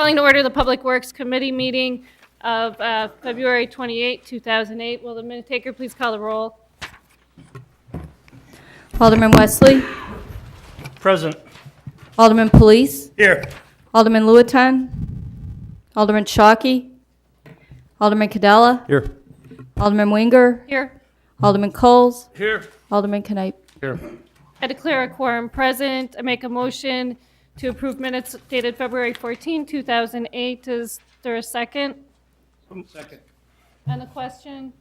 Calling to order the Public Works Committee meeting of February 28, 2008. Will the minute taker please call the roll? Alderman Wesley, Present. Alderman Police, Here. Alderman Lewiton, Alderman Shockey, Alderman Cadella, Here. Alderman Winger, Here. Alderman Coles, Here. Alderman Knipe. Here. I declare a quorum present. I make a motion to approve minutes dated February 14, 2008. Is there a second? Second. On the question?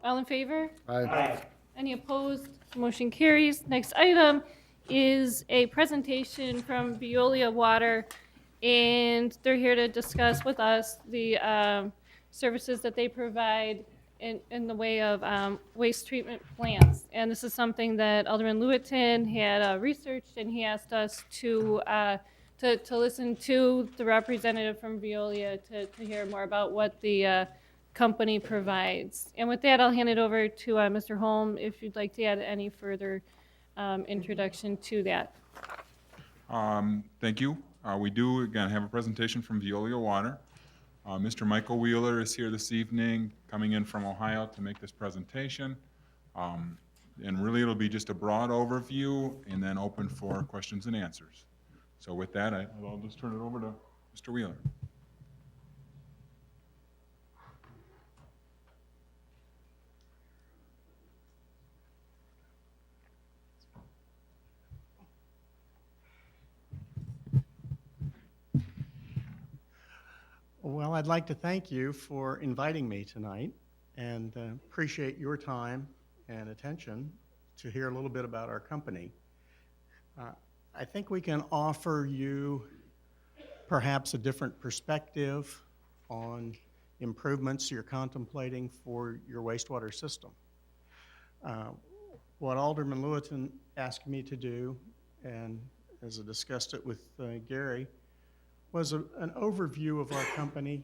All in favor? Aye. Any opposed? Motion carries. Next item is a presentation from Veolia Water, and they're here to discuss with us the services that they provide in the way of waste treatment plants. And this is something that Alderman Lewiton had researched, and he asked us to listen to the representative from Veolia to hear more about what the company provides. And with that, I'll hand it over to Mr. Holm if you'd like to add any further introduction to that. Thank you. We do, again, have a presentation from Veolia Water. Mr. Michael Wheeler is here this evening, coming in from Ohio to make this presentation. And really, it'll be just a broad overview and then open for questions and answers. So with that, I'll just turn it over to Mr. Wheeler. Well, I'd like to thank you for inviting me tonight and appreciate your time and attention to hear a little bit about our company. I think we can offer you perhaps a different perspective on improvements you're contemplating for your wastewater system. What Alderman Lewiton asked me to do, and as I discussed it with Gary, was an overview of our company,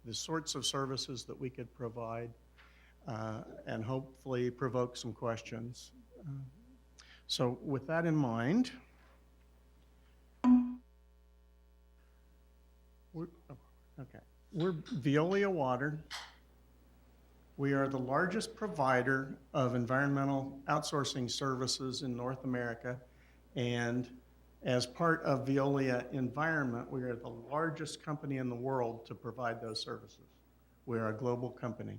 the sorts of services that we could provide, and hopefully provoke some questions. So with that in mind, we're Veolia Water. We are the largest provider of environmental outsourcing services in North America, and as part of Veolia Environment, we are the largest company in the world to provide those services. We are a global company.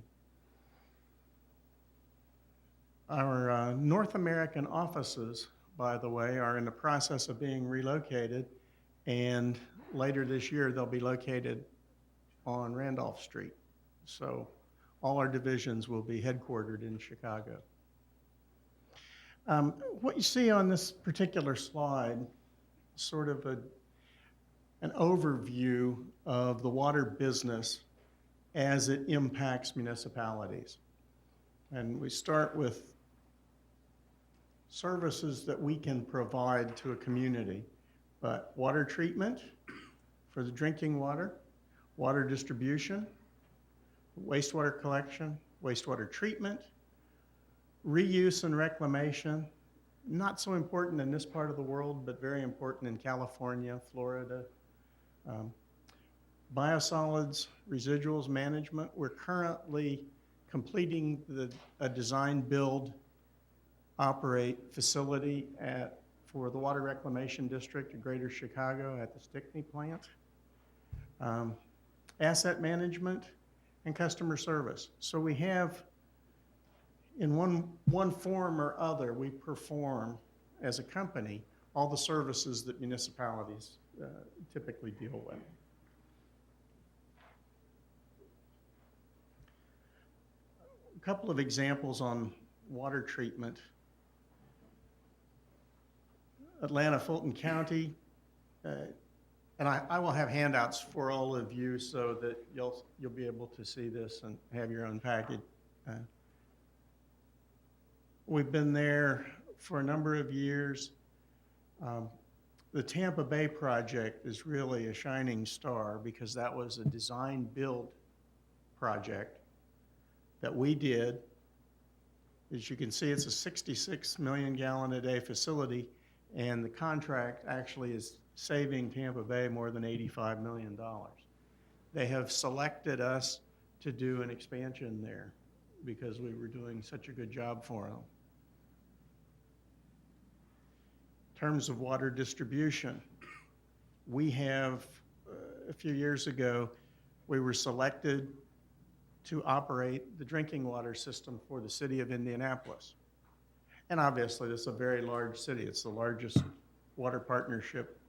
Our North American offices, by the way, are in the process of being relocated, and later this year they'll be located on Randolph Street. So all our divisions will be headquartered in Chicago. What you see on this particular slide, sort of an overview of the water business as it impacts municipalities. And we start with services that we can provide to a community, but water treatment for the drinking water, water distribution, wastewater collection, wastewater treatment, reuse and reclamation, not so important in this part of the world, but very important in California, Florida. Biosolids, residuals management. We're currently completing a design, build, operate facility for the Water Reclamation District of Greater Chicago at the Stickney plant. Asset management and customer service. So we have, in one form or other, we perform as a company all the services that municipalities typically deal with. A couple of examples on water treatment. Atlanta, Fulton County, and I will have handouts for all of you so that you'll be able to see this and have your own package. We've been there for a number of years. The Tampa Bay project is really a shining star because that was a design build project that we did. As you can see, it's a 66 million gallon a day facility, and the contract actually is saving Tampa Bay more than $85 million. they have selected us to do an expansion there because we were doing such a good job for them. In terms of water distribution, we have, a few years ago, we were selected to operate the drinking water system for the city of Indianapolis. And obviously, this is a very large city. It's the largest water partnership.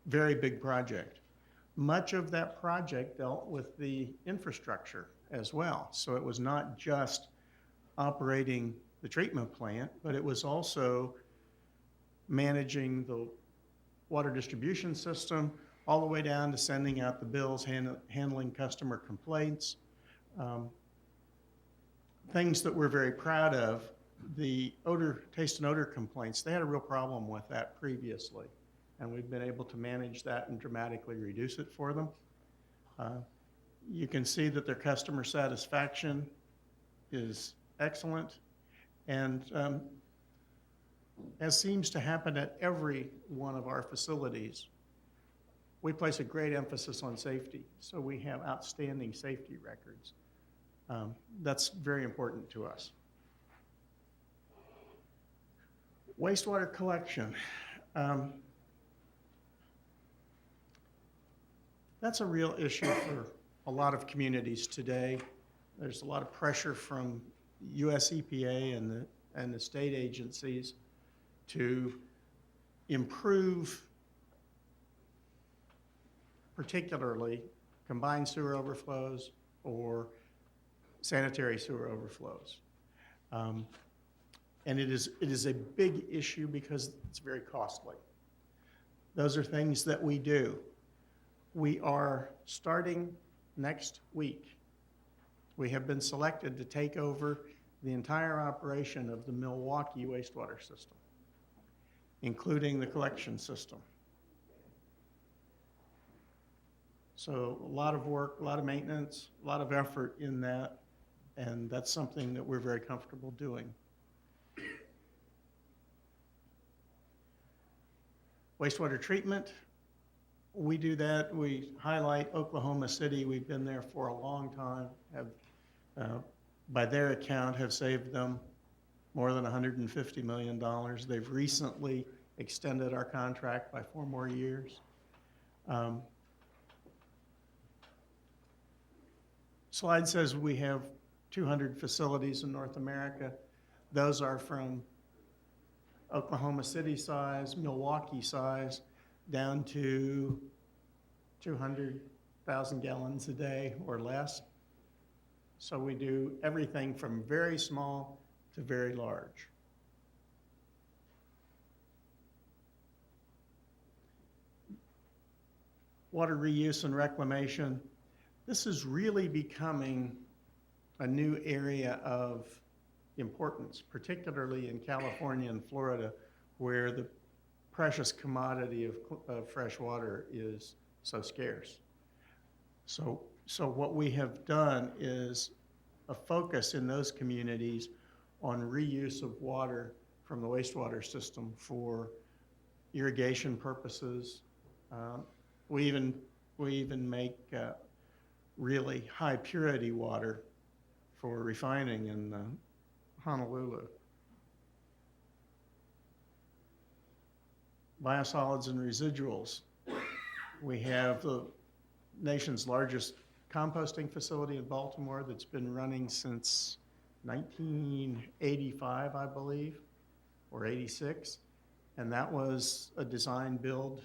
Very big project. Much of that project dealt with the infrastructure as well. So it was not just operating the treatment plant, but it was also managing the water distribution system all the way down to sending out the bills, handling customer complaints. Things that we're very proud of, the taste and odor complaints, they had a real problem with that previously. And we've been able to manage that and dramatically reduce it for them. You can see that their customer satisfaction is excellent. And as seems to happen at every one of our facilities, we place a great emphasis on safety. So we have outstanding safety records. That's very important to us. Wastewater collection. That's a real issue for a lot of communities today. There's a lot of pressure from US EPA and the state agencies to improve, particularly combined sewer overflows or sanitary sewer overflows. And it is a big issue because it's very costly. Those are things that we do. We are starting next week. We have been selected to take over the entire operation of the Milwaukee wastewater system, including the collection system. So a lot of work, a lot of maintenance, a lot of effort in that, and that's something that we're very comfortable doing. Wastewater treatment, we do that. We highlight Oklahoma City. We've been there for a long time, by their account, have saved them more than $150 million. They've recently extended our contract by 4 more years. Slide says we have 200 facilities in North America. Those are from Oklahoma City size, Milwaukee size, down to 200,000 gallons a day or less. So we do everything from very small to very large. Water reuse and reclamation. This is really becoming a new area of importance, particularly in California and Florida, where the precious commodity of fresh water is so scarce. So what we have done is a focus in those communities on reuse of water from the wastewater system for irrigation purposes. We even make really high purity water for refining in Honolulu. Biosolids and residuals. We have the nation's largest composting facility in Baltimore that's been running since 1985, I believe, or 86. And that was a design, build,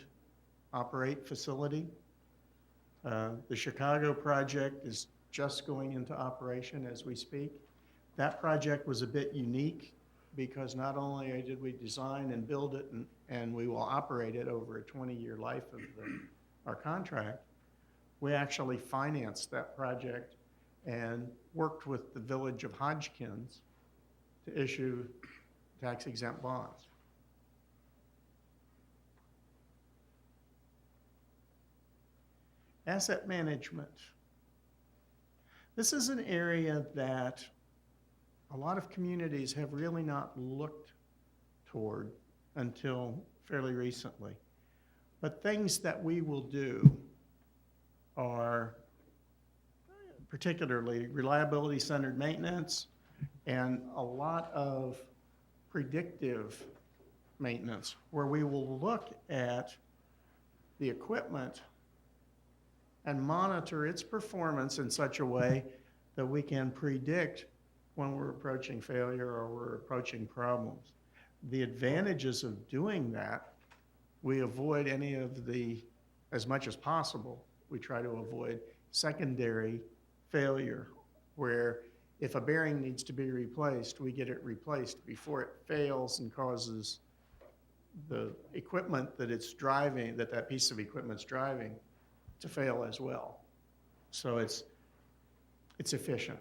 operate facility. The Chicago project is just going into operation as we speak. That project was a bit unique because not only did we design and build it and we will operate it over a 20-year life of our contract, we actually financed that project and worked with the village of Hodgkins to issue tax-exempt bonds. Asset management. This is an area that a lot of communities have really not looked toward until fairly recently. But things that we will do are particularly reliability-centered maintenance and a lot of predictive maintenance, where we will look at the equipment and monitor its performance in such a way that we can predict when we're approaching failure or we're approaching problems. The advantages of doing that, we avoid any of the, as much as possible, we try to avoid secondary failure, where if a bearing needs to be replaced, we get it replaced before it fails and causes the equipment that it's driving, that piece of equipment's driving, to fail as well. So it's efficient.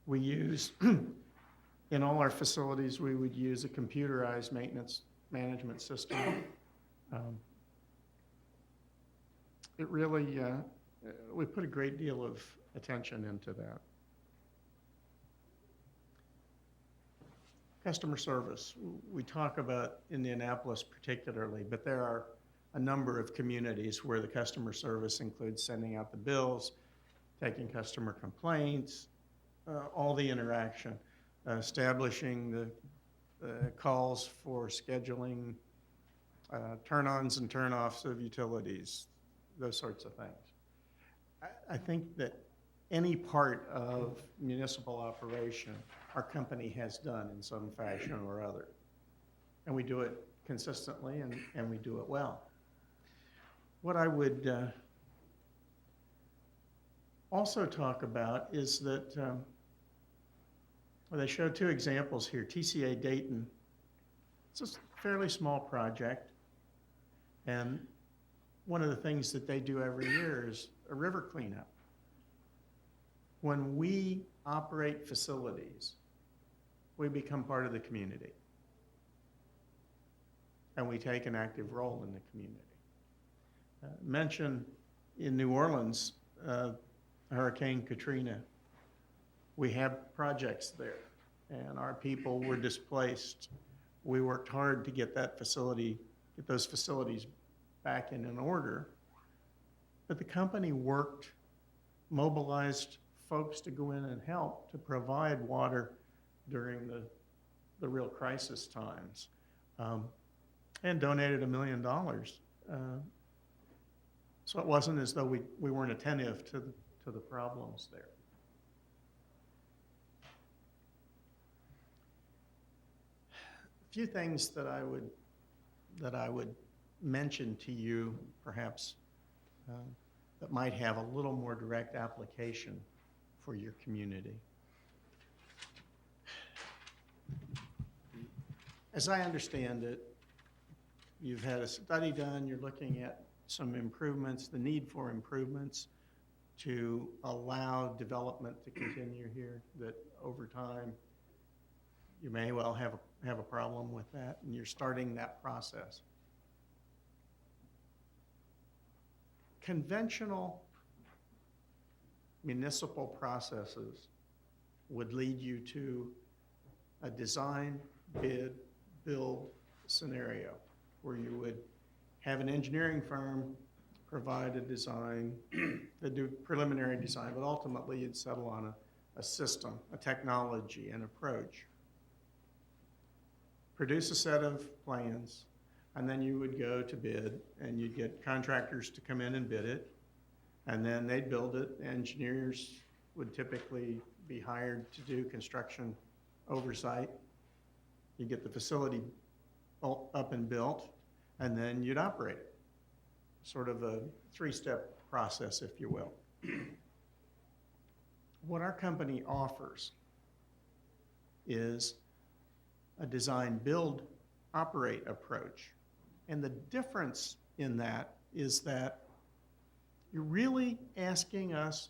We use, in all our facilities, we would use a computerized maintenance management system. It really, we put a great deal of attention into that. Customer service, we talk about Indianapolis particularly, but there are a number of communities where the customer service includes sending out the bills, taking customer complaints, all the interaction, establishing the calls for scheduling turn-ons and turn-offs of utilities, those sorts of things. I think that any part of municipal operation, our company has done in some fashion or other. And we do it consistently and we do it well. What I would also talk about is that, well, they show two examples here. TCA Dayton, it's a fairly small project. And one of the things that they do every year is a river cleanup. When we operate facilities, we become part of the community. And we take an active role in the community. Mention in New Orleans, Hurricane Katrina. We have projects there, and our people were displaced. We worked hard to get those facilities back in an order. But the company mobilized folks to go in and help to provide water during the real crisis times, and donated $1 million. So it wasn't as though we weren't attentive to the problems there. A few things that I would mention to you, perhaps, that might have a little more direct application for your community. As I understand it, you've had a study done, you're looking at some improvements, the need for improvements to allow development to continue here, that over time you may well have a problem with that, and you're starting that process. Conventional municipal processes would lead you to a design, bid, build scenario where you would have an engineering firm provide a design, they do preliminary design, but ultimately you'd settle on a system, a technology, an approach. Produce a set of plans, and then you would go to bid, and you'd get contractors to come in and bid it, and then they'd build it. Engineers would typically be hired to do construction oversight. You get the facility up and built, and then you'd operate it. Sort of a three-step process, if you will. What our company offers is a design, build, operate approach. And the difference in that is that you're really asking us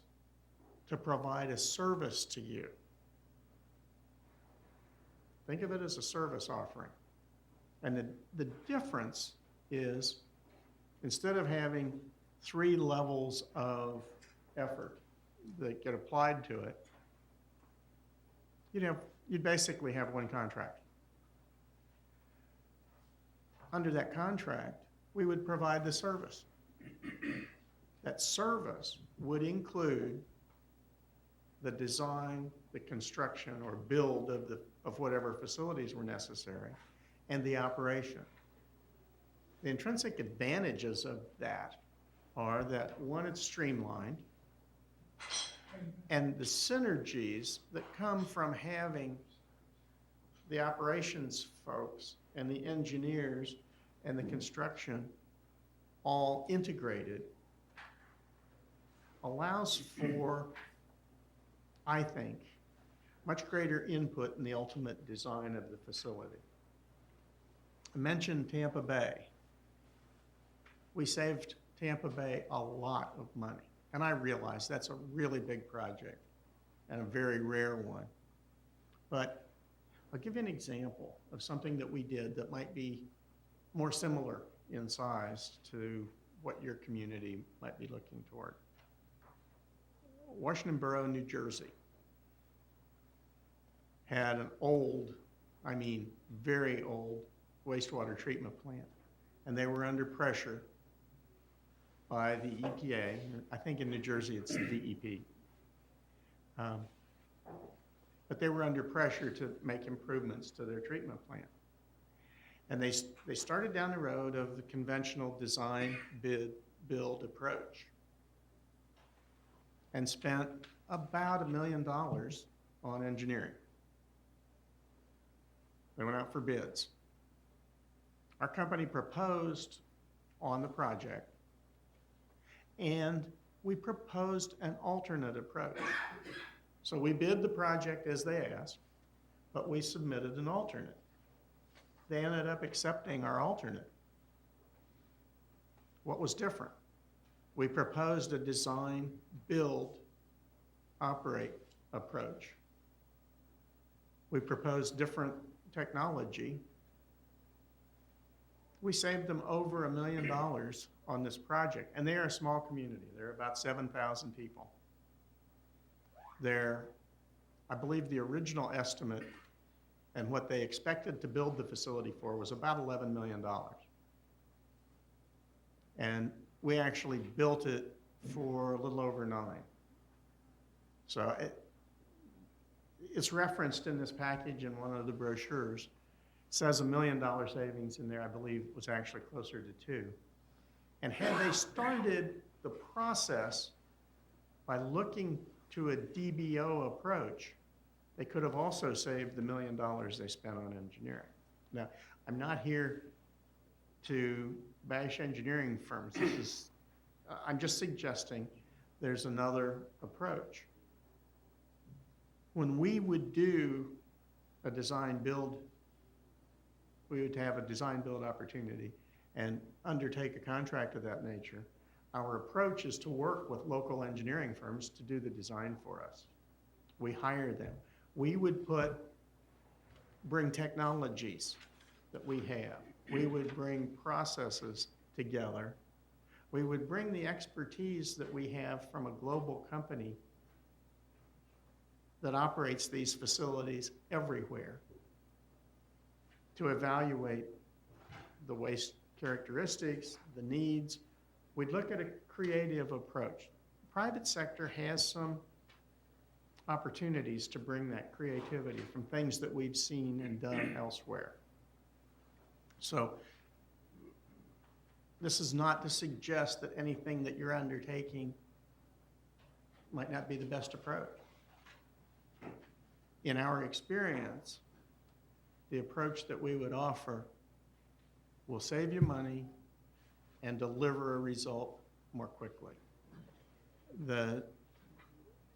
to provide a service to you. Think of it as a service offering. And the difference is, instead of having 3 levels of effort that get applied to it, you'd basically have one contract. Under that contract, we would provide the service. That service would include the design, the construction, or build of whatever facilities were necessary, and the operation. The intrinsic advantages of that are that, one, it's streamlined, and the synergies that come from having the operations folks and the engineers and the construction all integrated allows for, I think, much greater input in the ultimate design of the facility. I mentioned Tampa Bay. We saved Tampa Bay a lot of money, and I realize that's a really big project and a very rare one. But I'll give you an example of something that we did that might be more similar in size to what your community might be looking toward. Washington Borough, New Jersey, had an old, I mean very old, wastewater treatment plant. And they were under pressure by the EPA. I think in New Jersey it's the DEP. But they were under pressure to make improvements to their treatment plant. And they started down the road of the conventional design, bid, build approach and spent about $1 million on engineering. They went out for bids. Our company proposed on the project, and we proposed an alternate approach. So we bid the project as they asked, but we submitted an alternate. They ended up accepting our alternate. What was different? We proposed a design, build, operate approach. We proposed different technology. We saved them over $1 million on this project, and they are a small community. They're about 7,000 people. I believe the original estimate and what they expected to build the facility for was about $11 million. And we actually built it for a little over $9 million. So it's referenced in this package in one of the brochures. It says $1 million savings in there. I believe it was actually closer to $2 million. And had they started the process by looking to a DBO approach, they could have also saved the $1 million they spent on engineering. Now, I'm not here to bash engineering firms. I'm just suggesting there's another approach. When we would do a design build, we would have a design build opportunity and undertake a contract of that nature. Our approach is to work with local engineering firms to do the design for us. We hire them. We would bring technologies that we have. We would bring processes together. We would bring the expertise that we have from a global company that operates these facilities everywhere to evaluate the waste characteristics, the needs. We'd look at a creative approach. The private sector has some opportunities to bring that creativity from things that we've seen and done elsewhere. So this is not to suggest that anything that you're undertaking might not be the best approach. In our experience, the approach that we would offer will save you money and deliver a result more quickly.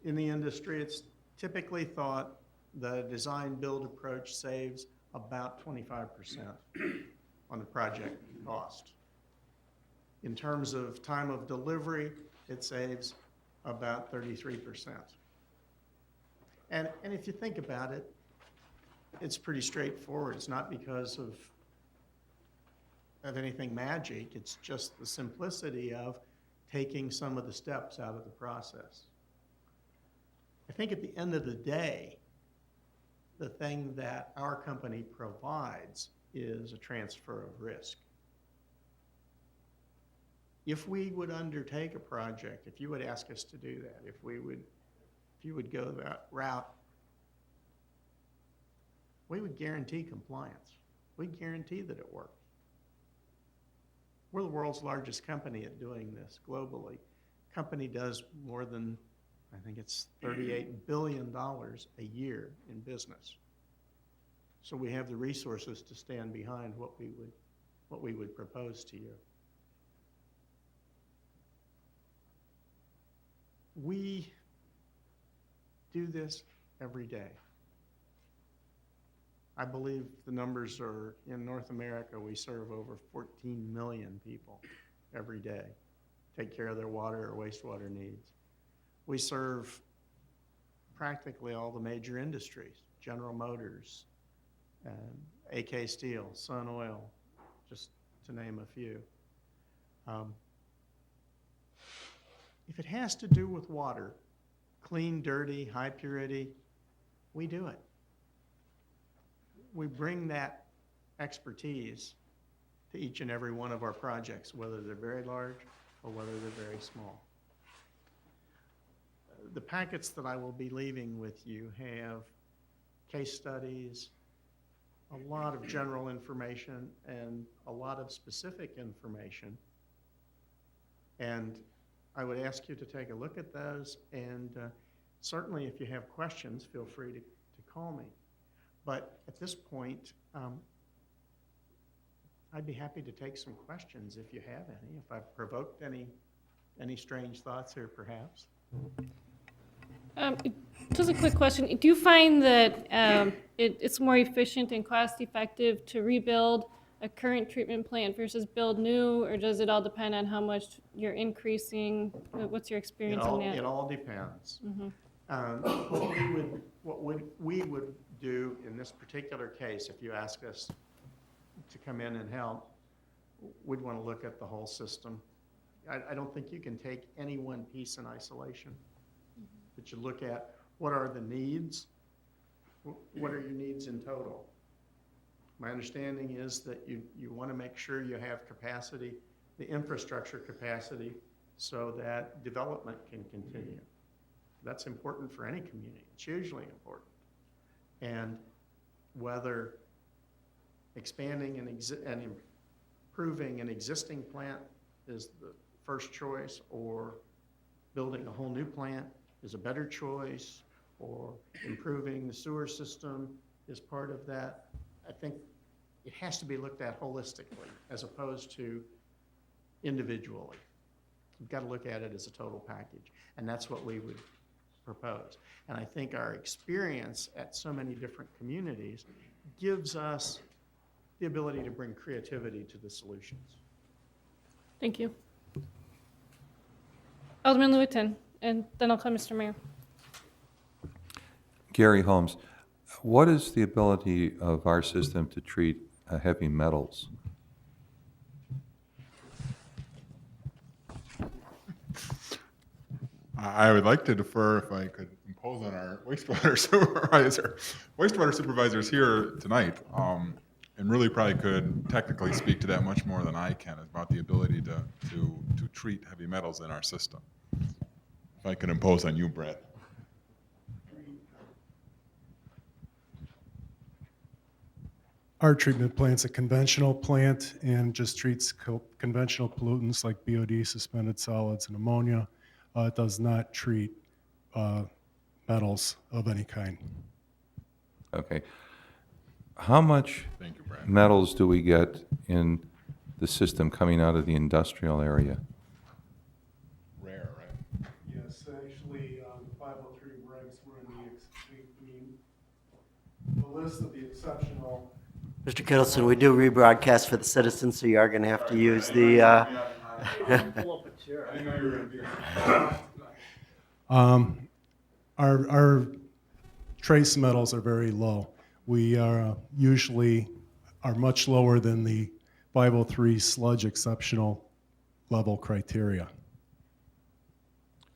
In the industry, it's typically thought that a design-build approach saves about 25% on the project cost. In terms of time of delivery, it saves about 33%. And if you think about it, it's pretty straightforward. It's not because of anything magic. It's just the simplicity of taking some of the steps out of the process. I think at the end of the day, the thing that our company provides is a transfer of risk. if we would undertake a project, if you would ask us to do that, if you would go that route, we would guarantee compliance. We'd guarantee that it works. We're the world's largest company at doing this globally. Company does more than, I think it's $38 billion a year in business. So we have the resources to stand behind what we would propose to you. We do this every day. I believe the numbers are, in North America, we serve over 14 million people every day, take care of their water or wastewater needs. We serve practically all the major industries, General Motors, AK Steel, Sun Oil, just to name a few. If it has to do with water, clean, dirty, high purity, we do it. We bring that expertise to each and every one of our projects, whether they're very large or whether they're very small. The packets that I will be leaving with you have case studies, a lot of general information, and a lot of specific information. And I would ask you to take a look at those, and certainly if you have questions, feel free to call me. But at this point, I'd be happy to take some questions if you have any, if I've provoked any strange thoughts here perhaps. Just a quick question. Do you find that it's more efficient and cost effective to rebuild a current treatment plant versus build new, or does it all depend on how much you're increasing? What's your experience on that? It all depends. Mm-hmm. What we would do in this particular case, if you ask us to come in and help, we'd want to look at the whole system. I don't think you can take any one piece in isolation, but you look at what are the needs, what are your needs in total. My understanding is that you want to make sure you have capacity, the infrastructure capacity, so that development can continue. That's important for any community. It's hugely important. And whether expanding and improving an existing plant is the first choice, or building a whole new plant is a better choice, or improving the sewer system is part of that, I think it has to be looked at holistically as opposed to individually. You've got to look at it as a total package, and that's what we would propose. And I think our experience at so many different communities gives us the ability to bring creativity to the solutions. Thank you. Alderman Lewitton, and then I'll call Mr. Mayor. Gary Holmes, what is the ability of our system to treat heavy metals? I would like to defer, if I could impose on our wastewater supervisor. Wastewater supervisor's here tonight, and really probably could technically speak to that much more than I can about the ability to treat heavy metals in our system. If I could impose on you, Brett. Our treatment plant's a conventional plant and just treats conventional pollutants like BOD, suspended solids, and ammonia. It does not treat metals of any kind. Okay. How much Thank you, Brett. metals do we get in the system coming out of the industrial area? Rare, right? Yes, actually, the 503 regs were in the list of the exceptional. Mr. Kittleson, we do rebroadcast for the citizens, so you are going to have to use the, Our trace metals are very low. We are usually are much lower than the 503 sludge exceptional level criteria.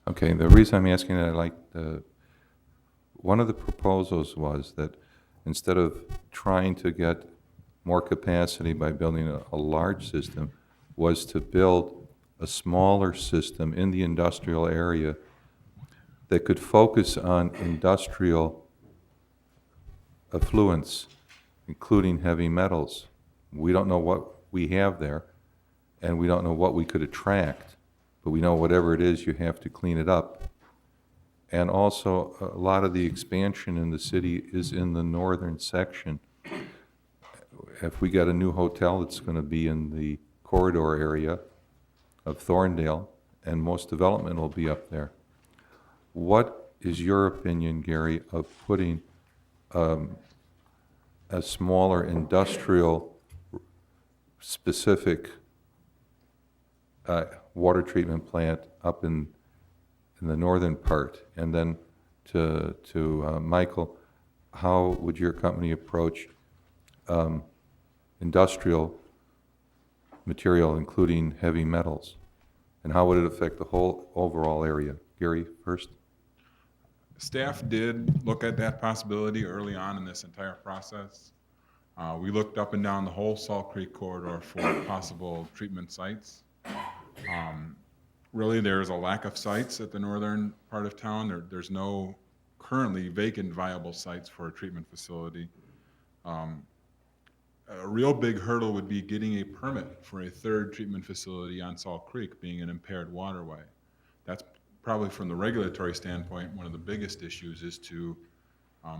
Okay, the reason I'm asking that, one of the proposals was that instead of trying to get more capacity by building a large system, was to build a smaller system in the industrial area that could focus on industrial effluents, including heavy metals. We don't know what we have there, and we don't know what we could attract, but we know whatever it is, you have to clean it up. And also, a lot of the expansion in the city is in the northern section. If we get a new hotel, it's going to be in the corridor area of Thorndale, and most development will be up there. What is your opinion, Gary, of putting a smaller industrial specific water treatment plant up in the northern part? And then to Michael, how would your company approach industrial material, including heavy metals? And how would it affect the whole overall area? Gary, first. Staff did look at that possibility early on in this entire process. We looked up and down the whole Salt Creek corridor for possible treatment sites. Really, there's a lack of sites at the northern part of town. There's no currently vacant viable sites for a treatment facility. A real big hurdle would be getting a permit for a third treatment facility on Salt Creek, being an impaired waterway. That's probably, from the regulatory standpoint, one of the biggest issues is to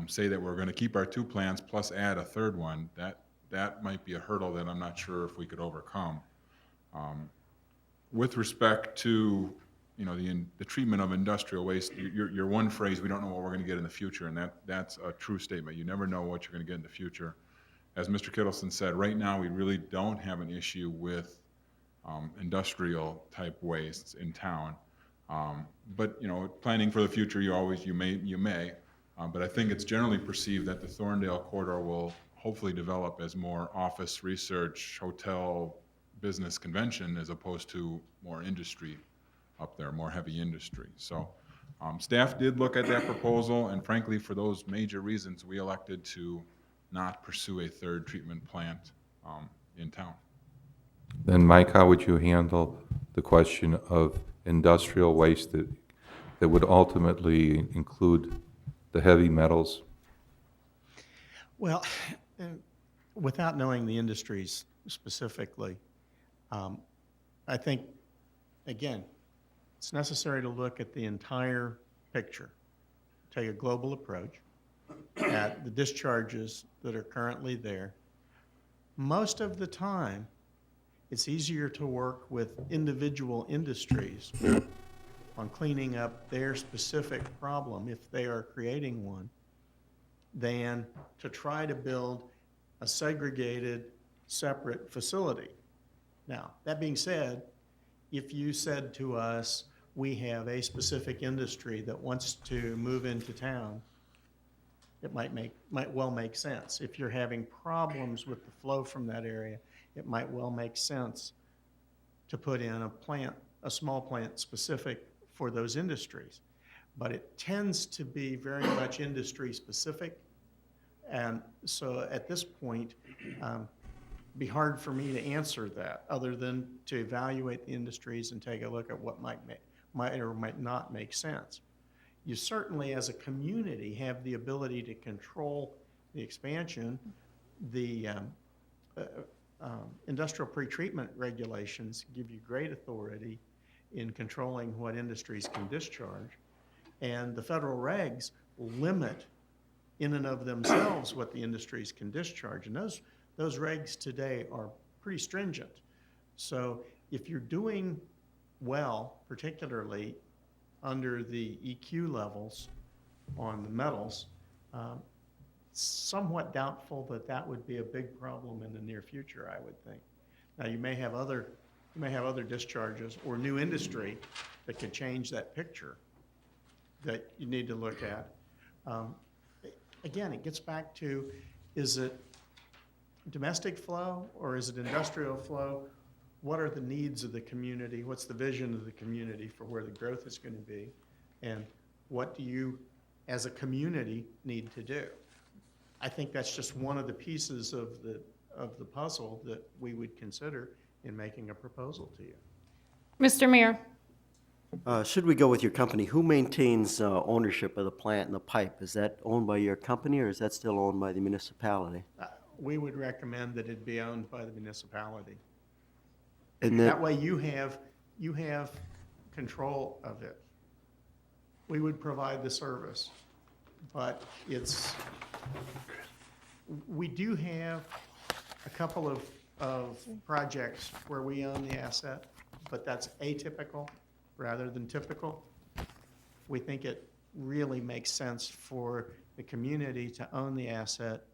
say that we're going to keep our 2 plants plus add a third one. That might be a hurdle that I'm not sure if we could overcome. With respect to the treatment of industrial waste, your one phrase, we don't know what we're going to get in the future, and that's a true statement. You never know what you're going to get in the future. As Mr. Kittleson said, right now we really don't have an issue with industrial type wastes in town. But planning for the future, you may. But I think it's generally perceived that the Thorndale corridor will hopefully develop as more office research, hotel, business convention, as opposed to more industry up there, more heavy industry. So staff did look at that proposal, and frankly, for those major reasons, we elected to not pursue a third treatment plant in town. Then, Mike, how would you handle the question of industrial waste that would ultimately include the heavy metals? Well, without knowing the industries specifically, I think, again, it's necessary to look at the entire picture, take a global approach at the discharges that are currently there. Most of the time, it's easier to work with individual industries on cleaning up their specific problem, if they are creating one, than to try to build a segregated, separate facility. Now, that being said, if you said to us, we have a specific industry that wants to move into town, it might well make sense. If you're having problems with the flow from that area, it might well make sense to put in a small plant specific for those industries. But it tends to be very much industry specific. And so at this point, it'd be hard for me to answer that, other than to evaluate the industries and take a look at what might or might not make sense. You certainly, as a community, have the ability to control the expansion. The industrial pretreatment regulations give you great authority in controlling what industries can discharge. And the federal regs limit in and of themselves what the industries can discharge. And those regs today are pretty stringent. So if you're doing well, particularly under the EQ levels on the metals, somewhat doubtful that would be a big problem in the near future, I would think. Now, you may have other discharges or new industry that could change that picture that you need to look at. Again, it gets back to, is it domestic flow or is it industrial flow? What are the needs of the community? What's the vision of the community for where the growth is going to be? And what do you, as a community, need to do? I think that's just one of the pieces of the puzzle that we would consider in making a proposal to you. Mr. Mayor, Should we go with your company, who maintains ownership of the plant and the pipe? Is that owned by your company, or is that still owned by the municipality? We would recommend that it be owned by the municipality. And That that, way you have control of it. We would provide the service, but we do have a couple of projects where we own the asset, but that's atypical rather than typical. We think it really makes sense for the community to own the asset,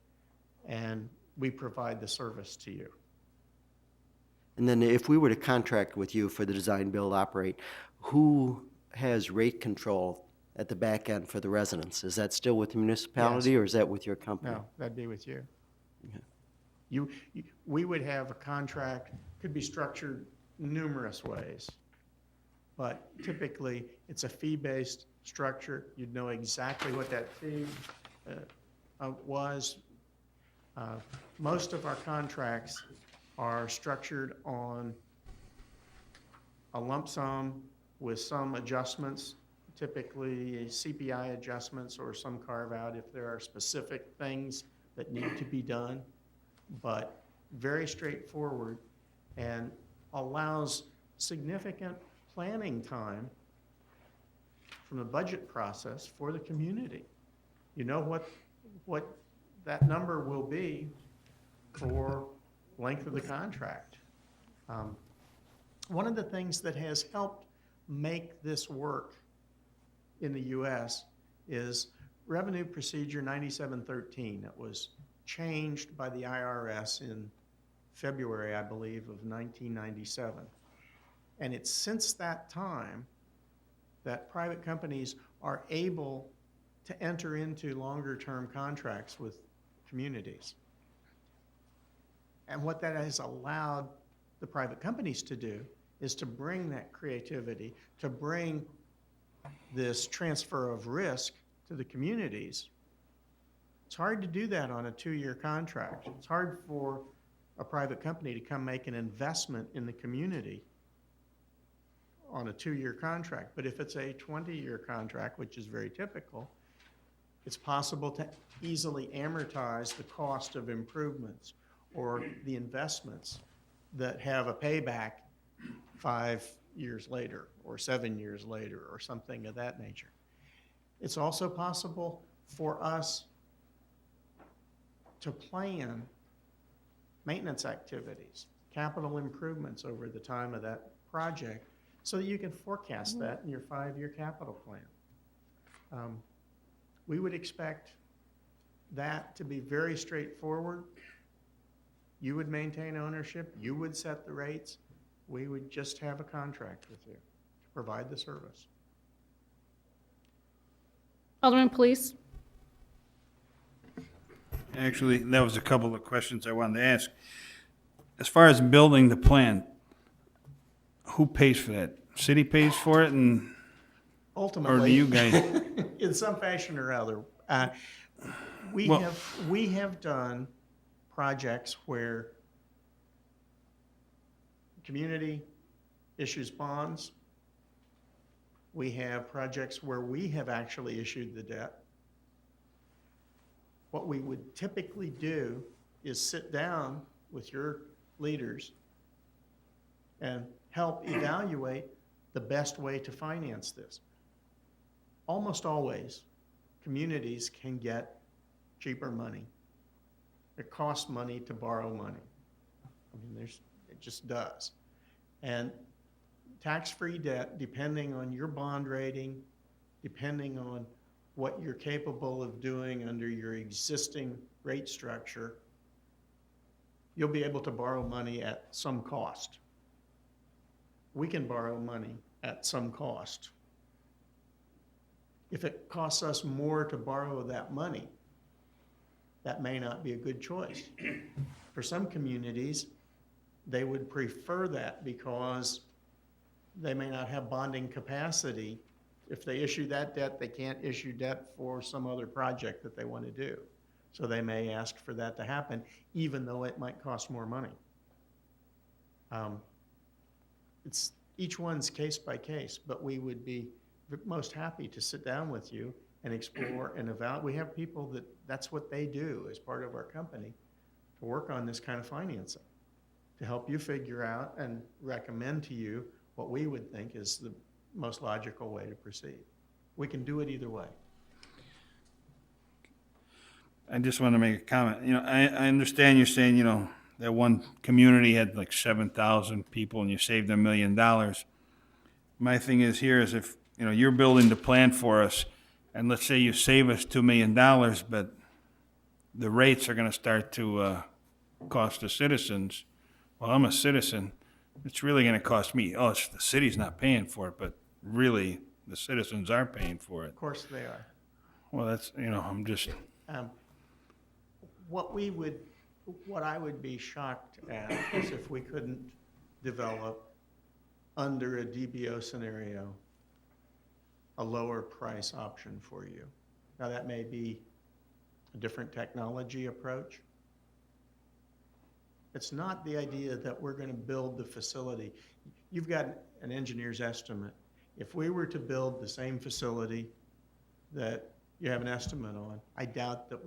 and we provide the service to you. and then if we were to contract with you for the design, build, operate, who has rate control at the back end for the residents? Is that still with the municipality, or is that with your company? No, that'd be with you. We would have a contract, could be structured numerous ways, but typically, it's a fee-based structure. You'd know exactly what that fee was. Most of our contracts are structured on a lump sum with some adjustments, typically CPI adjustments or some carve-out if there are specific things that need to be done, but very straightforward and allows significant planning time from the budget process for the community. You know what that number will be for length of the contract. One of the things that has helped make this work in the US is Revenue Procedure 9713. It was changed by the IRS in February, I believe, of 1997. And it's since that time that private companies are able to enter into longer-term contracts with communities. And what that has allowed the private companies to do is to bring that creativity, to bring this transfer of risk to the communities. It's hard to do that on a 2-year contract. It's hard for a private company to come make an investment in the community on a 2-year contract. But if it's a 20-year contract, which is very typical, it's possible to easily amortize the cost of improvements or the investments that have a payback 5 years later or 7 years later or something of that nature. It's also possible for us to plan maintenance activities, capital improvements over the time of that project so that you can forecast that in your 5-year capital plan. We would expect that to be very straightforward. You would maintain ownership, you would set the rates, we would just have a contract with you to provide the service. Alderman Police. Actually, that was a couple of questions I wanted to ask. As far as building the plant, who pays for that? City pays for it, and Ultimately, or do you guys? in some fashion or other, we have done projects where community issues bonds. We have projects where we have actually issued the debt. What we would typically do is sit down with your leaders and help evaluate the best way to finance this. Almost always, communities can get cheaper money. It costs money to borrow money. I mean, it just does. And tax-free debt, depending on your bond rating, depending on what you're capable of doing under your existing rate structure, you'll be able to borrow money at some cost. We can borrow money at some cost. If it costs us more to borrow that money, that may not be a good choice. For some communities, they would prefer that because they may not have bonding capacity. If they issue that debt, they can't issue debt for some other project that they want to do. So they may ask for that to happen, even though it might cost more money. each one's case by case, but we would be most happy to sit down with you and explore and evaluate. We have people that's what they do as part of our company, to work on this kind of financing, to help you figure out and recommend to you what we would think is the most logical way to proceed. We can do it either way. I just want to make a comment. You know, I understand you're saying, you know, that one community had like 7,000 people and you saved $1 million. My thing is here is if, you know, you're building the plan for us and let's say you save us $2 million, but the rates are going to start to cost the citizens. Well, I'm a citizen. It's really going to cost me. Oh, it's, the city's not paying for it, but really the citizens are paying for it. Of course they are. Well, that's, you know, I'm just, What I would be shocked at is if we couldn't develop, under a DBO scenario, a lower price option for you. Now, that may be a different technology approach. It's not the idea that we're going to build the facility. You've got an engineer's estimate. If we were to build the same facility that you have an estimate on, I doubt that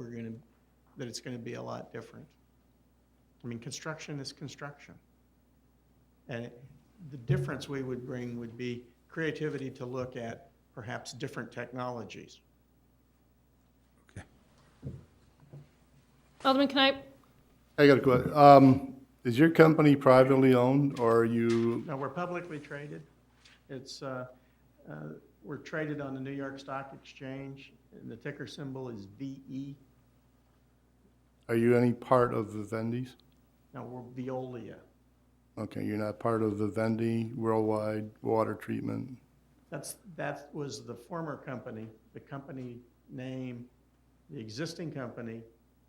it's going to be a lot different. I mean, construction is construction. And the difference we would bring would be creativity to look at perhaps different technologies. Alderman Knipe? I got a question. Is your company privately owned, or are you, No, we're publicly traded. We're traded on the New York Stock Exchange, and the ticker symbol is VE. are you any part of Vivendi's? No, we're Veolia. Okay, you're not part of Vivendi Worldwide Water Treatment? That was the former company, the company name, the existing company.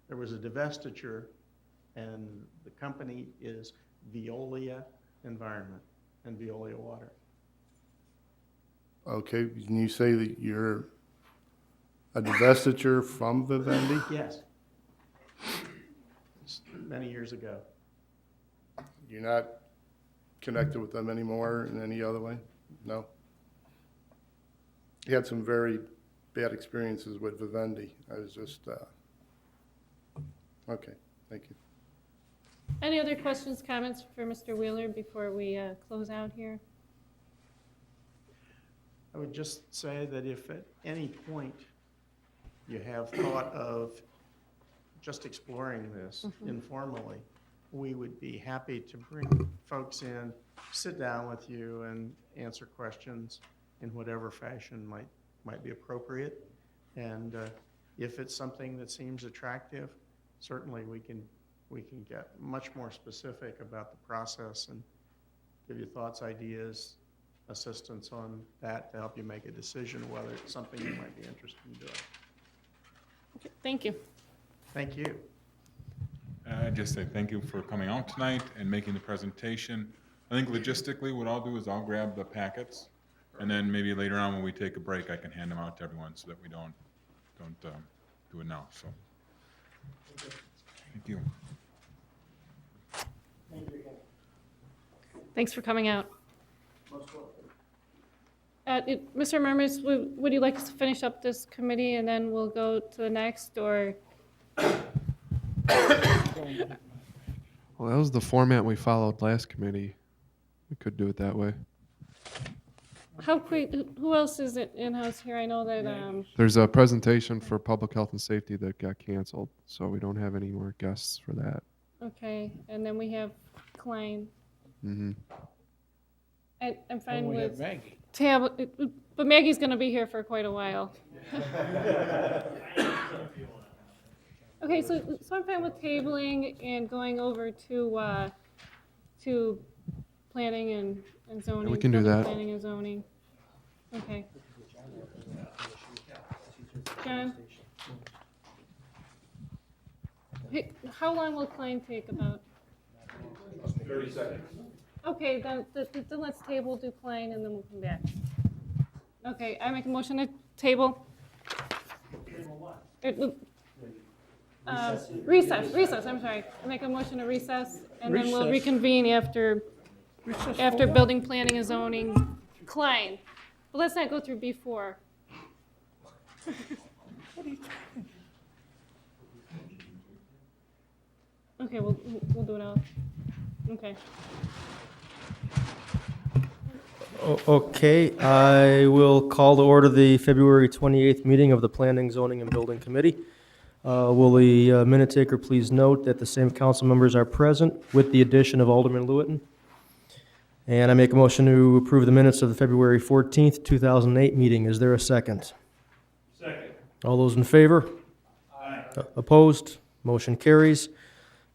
There was a divestiture, and the company is Veolia Environment and Veolia Water. Okay, can you say that you're a divestiture from Vivendi? Yes. Many years ago. You're not connected with them anymore in any other way? No? You had some very bad experiences with Vivendi. I was just, okay, thank you. Any other questions, comments for Mr. Wheeler before we close out here? I would just say that if at any point you have thought of just exploring this informally, we would be happy to bring folks in, sit down with you, and answer questions in whatever fashion might be appropriate. And if it's something that seems attractive, certainly we can get much more specific about the process and give you thoughts, ideas, assistance on that to help you make a decision whether it's something you might be interested in doing. Okay, thank you. Thank you. I just say thank you for coming out tonight and making the presentation. I think logistically, what I'll do is I'll grab the packets, and then maybe later on when we take a break, I can hand them out to everyone so that we don't do it now. So, thank you. Thanks for coming out. Mr. Murmas, would you like us to finish up this committee and then we'll go to the next, or? Well, that was the format we followed last committee. We could do it that way. How quick, who else is it in-house here? I know that, There's a presentation for public health and safety that got canceled, so we don't have any more guests for that. okay, and then we have Klein. Hmm. I'm fine we have with Maggie. but Maggie's gonna be here for quite a while. Okay, so I'm fine with tabling and going over to planning and zoning. we can do building that. Planning and zoning. Okay. John? Hey, how long will Klein take about? 30 seconds. Okay, then let's table, do Klein, and then we'll come back. Okay, I make a motion to table. Recess, I'm sorry. I make a motion to recess, and then we'll Recess. reconvene after after building, planning, and zoning, Klein. But let's not go through B4. Okay, we'll do it all. Okay. Okay, I will call to order the February 28th meeting of the Planning, Zoning, and Building Committee. Will the minute taker please note that the same council members are present with the addition of Alderman Lewitton? And I make a motion to approve the minutes of the February 14th, 2008 meeting. Is there a second? Second. All those in favor? Aye. Opposed? Motion carries.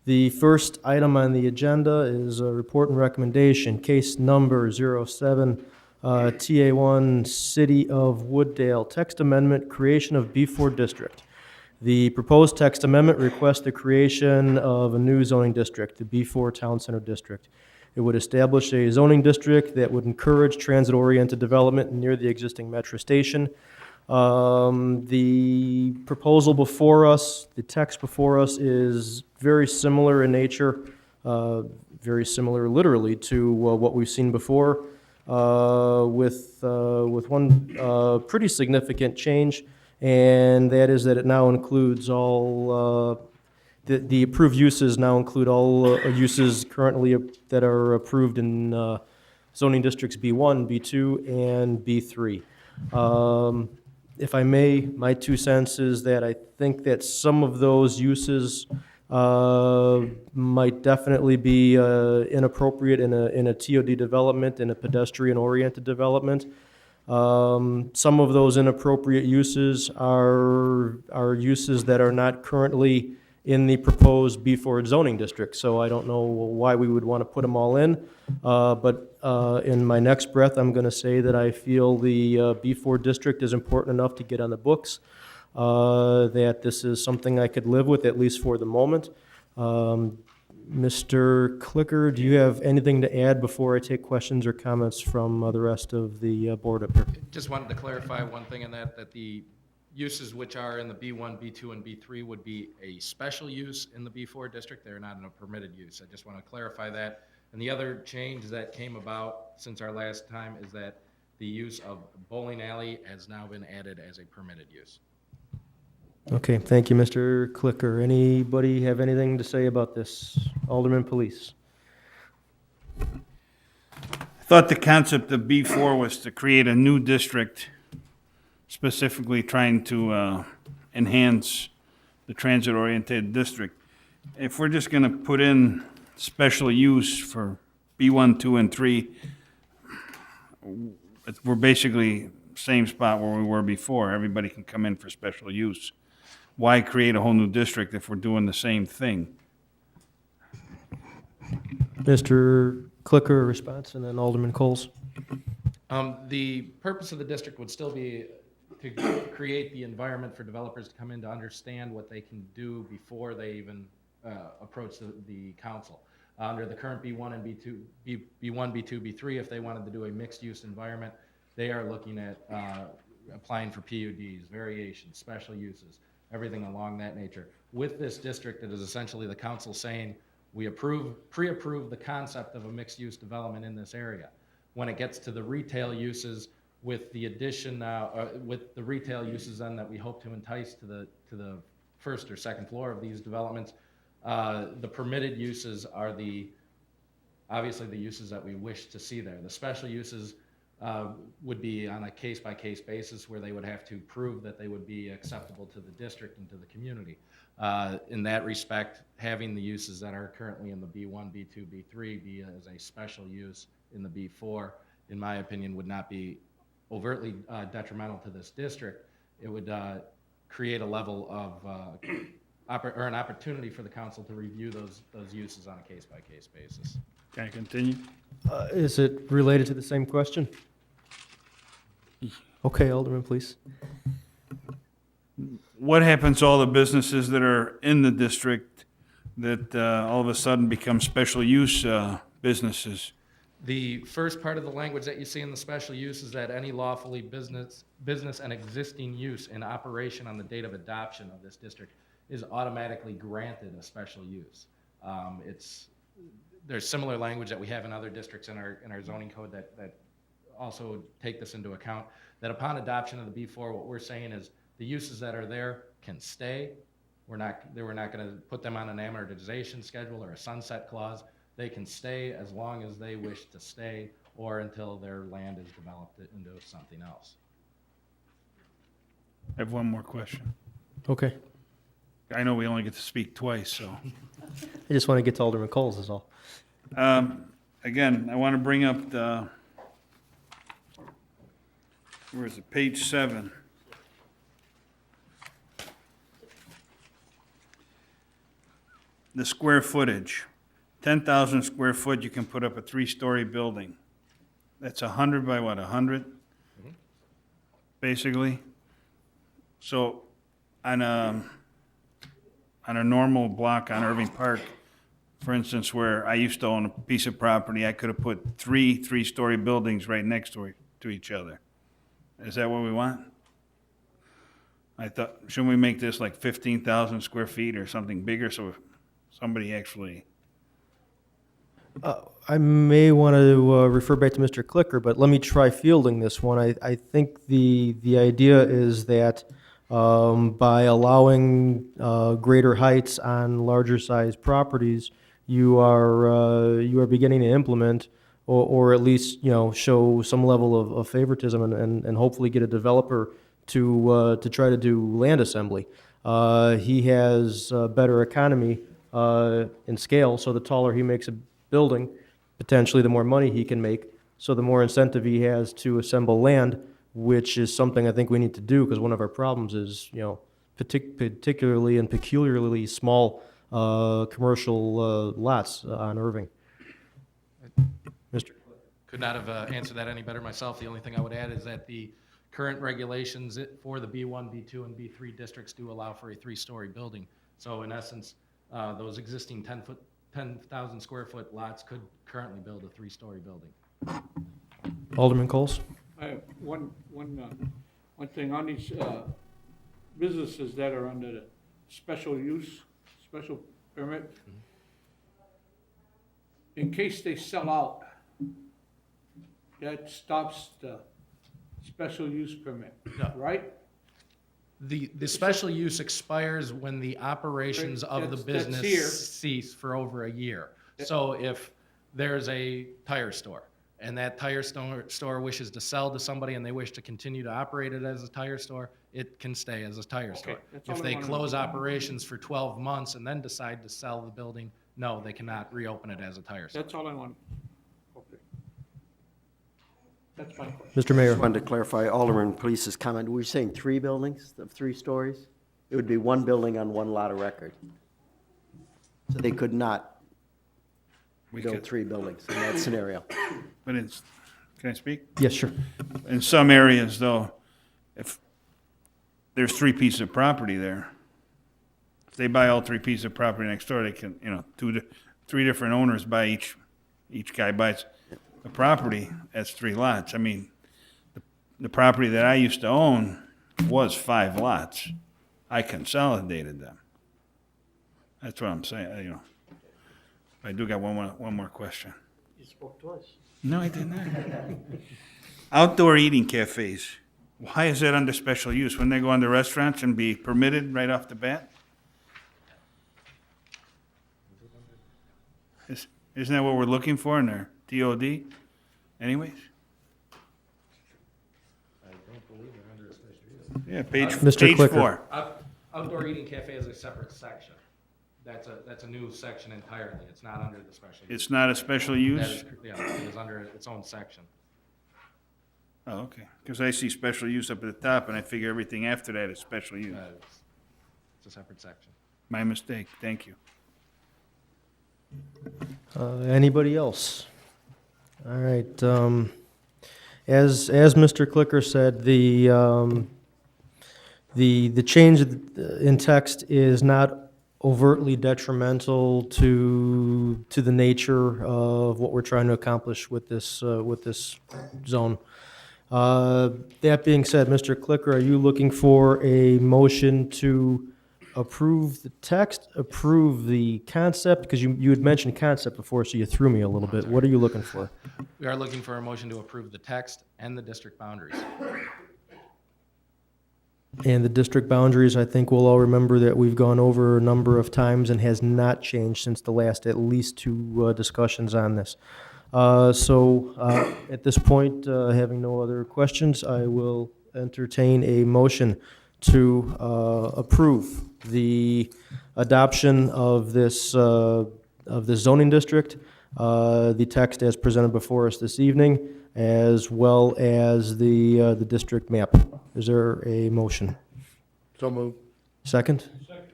The first item on the agenda is a report and recommendation, case number 07, TA1, City of Wooddale, text amendment, creation of B4 district. The proposed text amendment requests the creation of a new zoning district, the B4 Town Center District. It would establish a zoning district that would encourage transit-oriented development near the existing metro station. The proposal before us, the text before us is very similar in nature, very similar literally to what we've seen before, with one pretty significant change, and that is that it now includes all, the approved uses now include all uses currently that are approved in zoning districts B1, B2, and B3. If I may, my 2 cents is that I think that some of those uses might definitely be inappropriate in a TOD development, in a pedestrian-oriented development. Some of those inappropriate uses are uses that are not currently in the proposed B4 zoning district, so I don't know why we would want to put them all in. But in my next breath, I'm going to say that I feel the B4 district is important enough to get on the books, that this is something I could live with, at least for the moment. Mr. Clicker, do you have anything to add before I take questions or comments from the rest of the board up here? Just wanted to clarify one thing in that the uses which are in the B1, B2, and B3 would be a special use in the B4 district. They're not in a permitted use. I just want to clarify that. And the other change that came about since our last time is that the use of bowling alley has now been added as a permitted use. Okay, thank you, Mr. Clicker. Anybody have anything to say about this? Alderman Police. I thought the concept of B4 was to create a new district, specifically trying to enhance the transit-oriented district. If we're just going to put in special use for B1, 2, and 3, we're basically same spot where we were before. Everybody can come in for special use. Why create a whole new district if we're doing the same thing? Mr. Clicker, a response, and then Alderman Coles. The purpose of the district would still be to create the environment for developers to come in to understand what they can do before they even approach the council. Under the current B1 and B2, B1, B2, B3, if they wanted to do a mixed-use environment, they are looking at applying for PUDs, variations, special uses, everything along that nature. With this district, it is essentially the council saying, we pre-approve the concept of a mixed-use development in this area. When it gets to the retail uses, with the addition, with the retail uses then that we hope to entice to the first or second floor of these developments, the permitted uses are obviously the uses that we wish to see there. The special uses would be on a case-by-case basis where they would have to prove that they would be acceptable to the district and to the community. In that respect, having the uses that are currently in the B1, B2, B3 be as a special use in the B4, in my opinion, would not be overtly detrimental to this district. It would create a level of or an opportunity for the council to review those uses on a case-by-case basis. Can I continue? Is it related to the same question? Okay, Alderman, please. What happens to all the businesses that are in the district that all of a sudden become special use businesses? The first part of the language that you see in the special use is that any lawfully business and existing use in operation on the date of adoption of this district is automatically granted a special use. there's similar language that we have in other districts in our zoning code that also take this into account, that upon adoption of the B4, what we're saying is the uses that are there can stay. We're not going to put them on an amortization schedule or a sunset clause. They can stay as long as they wish to stay or until their land is developed into something else. I have one more question. Okay. I know we only get to speak twice, so. I just want to get to Alderman Coles is all. Again, I want to bring up where is it, page 7. The square footage, 10,000 square foot, you can put up a 3-story building. That's 100 by what, 100? Basically. So on a normal block on Irving Park, for instance, where I used to own a piece of property, I could have put 3-story buildings right next to each other. Is that what we want? I thought, shouldn't we make this like 15,000 square feet or something bigger so somebody actually? I may want to refer back to Mr. Clicker, but let me try fielding this one. I think the idea is that by allowing greater heights on larger sized properties, you are beginning to implement or at least show some level of favoritism and hopefully get a developer to try to do land assembly. He has better economy in scale, so the taller he makes a building, potentially the more money he can make, so the more incentive he has to assemble land, which is something I think we need to do, because one of our problems is, particularly and peculiarly small commercial lots on Irving. Mr. Could not have answered that any better myself. The only thing I would add is that the current regulations for the B1, B2, and B3 districts do allow for a 3-story building. So in essence, those existing 10,000 square foot lots could currently build a 3-story building. Alderman Coles? I have one thing on these businesses that are under the special permit. In case they sell out, that stops the special use permit, No. right? The special use expires when the operations of the That's here. business cease for over a year. So if there's a tire store and that tire store wishes to sell to somebody and they wish to continue to operate it as a tire store, it can stay as a tire store. that's all If I they wanted to close know. operations for 12 months and then decide to sell the building, no, they cannot reopen it as a tire store. That's all I want. Okay. That's my question. Mr. Mayor? Just wanted to clarify Alderman Police's comment. Were you saying 3 buildings of 3 stories? It would be 1 building on 1 lot of record. So they could not build 3 buildings in that scenario. But can I speak? Yes, sure. In some areas, though, if there's 3 pieces of property there, if they buy all 3 pieces of property next door, they can, 3 different owners buy each guy buys a property, that's 3 lots. I mean, the property that I used to own was 5 lots. I consolidated them. That's what I'm saying, I do got one more question. You spoke twice. No, I did not. Outdoor eating cafes, why is that under special use? Wouldn't they go under restaurants and be permitted right off the bat? Isn't that what we're looking for in our DOD anyways? I don't believe they're under a special use. Yeah, page Mr. Clicker. 4. Outdoor eating cafe is a separate section. That's a new section entirely. It's not under the special use. It's not a special That use? is, it is under its own section. Oh, okay. Because I see special use up at the top, and I figure everything after that is special use. It's a separate section. My mistake, thank you. Anybody else? All right. As Mr. Clicker said, the change in text is not overtly detrimental to the nature of what we're trying to accomplish with this zone. That being said, Mr. Clicker, are you looking for a motion to approve the text, approve the concept, because you had mentioned concept before, so you threw me a little bit. What are you looking for? We are looking for a motion to approve the text and the district boundaries. And the district boundaries, I think we'll all remember that we've gone over a number of times and has not changed since the last at least two discussions on this. So at this point, having no other questions, I will entertain a motion to approve the adoption of this zoning district, the text as presented before us this evening, as well as the district map. Is there a motion? So moved. Second? Second.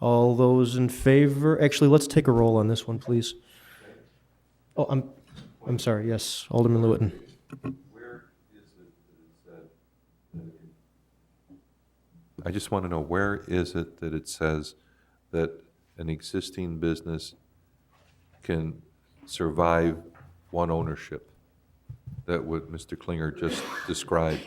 All those in favor? Actually, let's take a roll on this one, please. Oh, I'm sorry. Yes, Alderman Lewitton. I just want to know, where is it that it says that an existing business can survive one ownership? That what Mr. Klinger just described.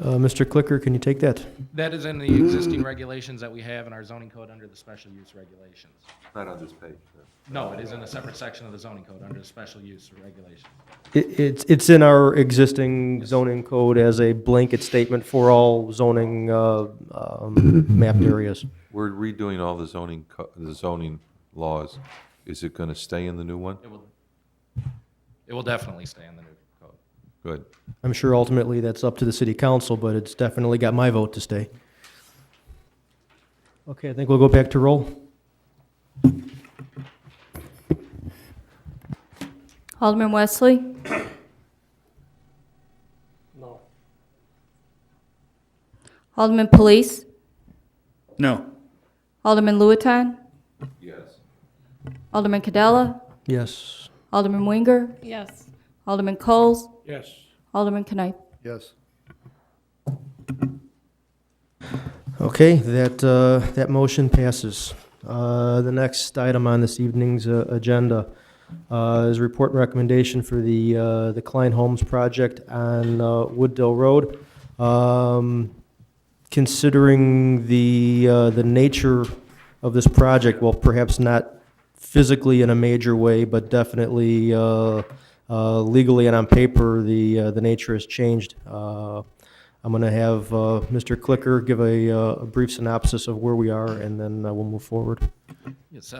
Mr. Clicker, can you take that? That is in the existing regulations that we have in our zoning code under the special use regulations. Not on this page. No, it is in a separate section of the zoning code under the special use regulations. It's in our existing zoning code as a blanket statement for all zoning mapped areas. We're redoing all the zoning laws. Is it going to stay in the new one? It will definitely stay in the new code. Good. I'm sure ultimately that's up to the city council, but it's definitely got my vote to stay. Okay, I think we'll go back to roll. Alderman Wesley? No. Alderman Police? No. Alderman Lewitton? Yes. Alderman Cadella? Yes. Alderman Winger? Yes. Alderman Coles? Yes. Alderman Knipe? Yes. Okay, that motion passes. The next item on this evening's agenda is a report and recommendation for the Klein Homes project on Wooddale Road. Considering the nature of this project, well, perhaps not physically in a major way, but definitely legally and on paper, the nature has changed. I'm going to have Mr. Clicker give a brief synopsis of where we are, and then we'll move forward. Yes,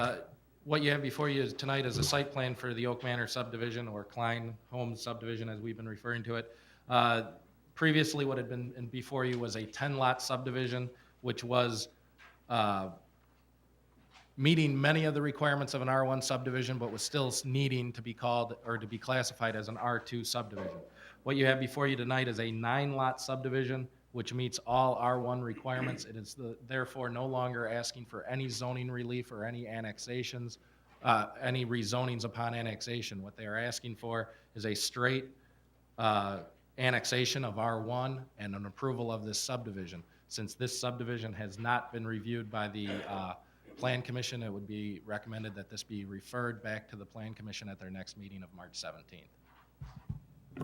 what you have before you tonight is a site plan for the Oak Manor subdivision, or Klein Homes subdivision, as we've been referring to it. Previously, what had been before you was a 10-lot subdivision, which was meeting many of the requirements of an R1 subdivision, but was still needing to be called or to be classified as an R2 subdivision. What you have before you tonight is a 9-lot subdivision, which meets all R1 requirements. It is therefore no longer asking for any zoning relief or any annexations, any rezonings upon annexation. What they are asking for is a straight annexation of R1 and an approval of this subdivision. Since this subdivision has not been reviewed by the Plan Commission, it would be recommended that this be referred back to the Plan Commission at their next meeting of March 17th.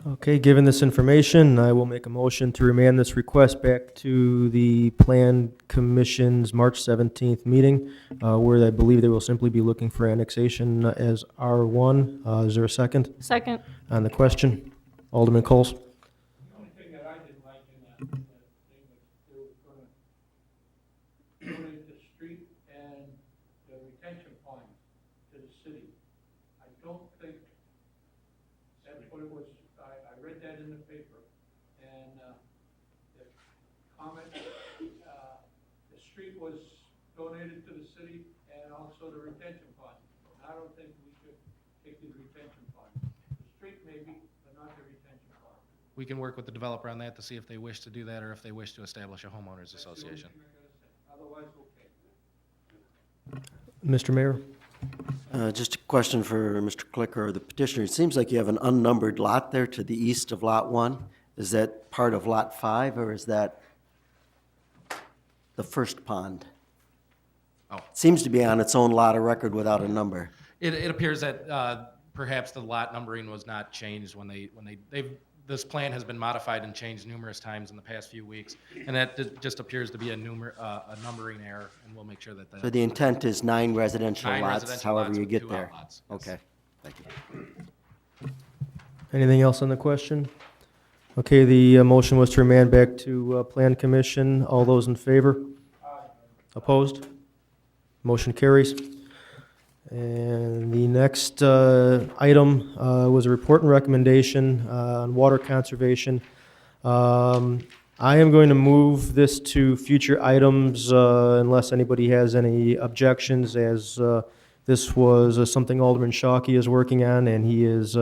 Okay, given this information, I will make a motion to remand this request back to the Plan Commission's March 17th meeting, where I believe they will simply be looking for annexation as R1. Is there a second Second. on the question? Alderman Coles? The only thing that I didn't like in that thing was they were gonna donate the street and the retention pond to the city. I don't think that's what it was. I read that in the paper, and the comment, the street was donated to the city and also the retention pond. I don't think we should take the retention pond. The street maybe, but not the retention pond. We can work with the developer on that to see if they wish to do that or if they wish to establish a homeowners association. Otherwise, okay. Mr. Mayor? Just a question for Mr. Clicker or the petitioner. It seems like you have an unnumbered lot there to the east of Lot 1. Is that part of Lot 5, or is that the first pond? Oh. Seems to be on its own lot of record without a number. It appears that perhaps the lot numbering was not changed when they've this plan has been modified and changed numerous times in the past few weeks, and that just appears to be a numbering error, and we'll make sure that So the intent is 9 residential Nine lots, residential however lots you with get 2 there. outlots, yes. Okay, thank you. Anything else on the question? Okay, the motion was to remand back to Plan Commission. All those in favor? Opposed? Motion carries. And the next item was a report and recommendation on water conservation. I am going to move this to future items unless anybody has any objections, as this was something Alderman Shockey is working on, and he is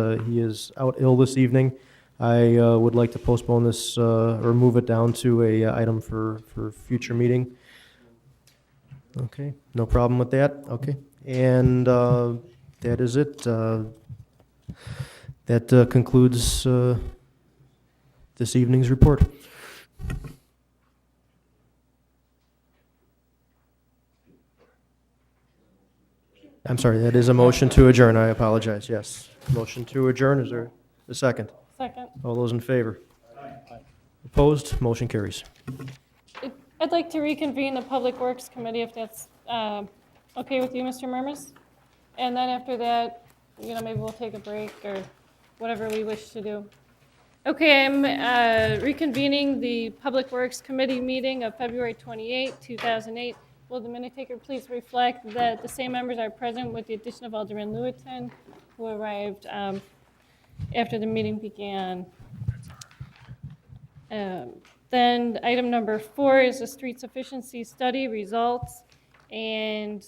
out ill this evening. I would like to postpone this or move it down to a item for future meeting. Okay, no problem with that. Okay, and that is it. That concludes this evening's report. I'm sorry, that is a motion to adjourn. I apologize, yes. Motion to adjourn, is there a second? Second. All those in favor? Opposed? Motion carries. I'd like to reconvene the Public Works Committee if that's okay with you, Mr. Murmas. And then after that, maybe we'll take a break or whatever we wish to do. Okay, I'm reconvening the Public Works Committee meeting of February 28, 2008. Will the minute taker please reflect that the same members are present with the addition of Alderman Lewiton, who arrived after the meeting began. Then item number 4 is the street sufficiency study results, and